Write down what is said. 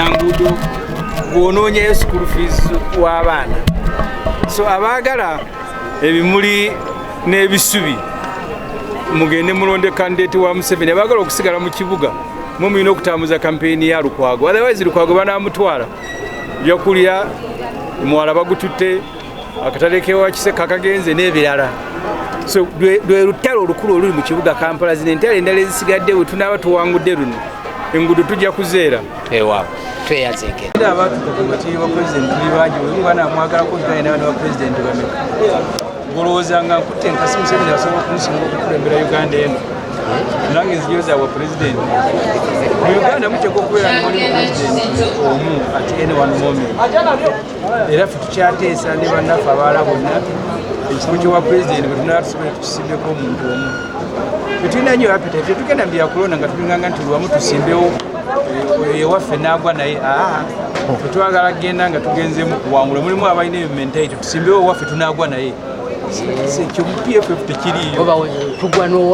nangudo gwononyeyo school fees w'abaana. So abaagala ebimuli n'ebisubi mugende mulonde candidate wa Museveni abaagala okusigala mu kibuga mwe mulina okutambuza kampeyini ya Lukwago. Otherwise Lukwago banaamutwala byokulya muwala bagututte akatale kewa Kiseka kagenze n'ebirala. So lwe lutalo olukulu oluli mu kibuga Kampala. Zino entalo endala ezisigadde we tunaaba tuwangudde luno enguudo tujja kuzeera ewa tweyazeke abantu kubatiri ba president libaji we bana mwagala ko genda na president bameka golowooza nga nkutte nkasi Museveni asobola kumusinga okukulembera Uganda eno nange nziyoza wa president mu Uganda mukyeko okubeera nga muli president omu at any one moment era ffe tukyateesa ne bannaffe abaala bonna ekizibu ky'obwa president bwe tunaba tusobole tukisimbeko omuntu omu tetulina nnyo appetite tetugenda mu byakulonda nga tulinganga nti lwamu tusimbewo ewaffe n'agwa naye tetwagala kgenda nga tugenzemu kuwangula mulimu abalina eyo mentality tusimbewo ewaffe tunaagwa naye ekyo mu PFF tekiriyo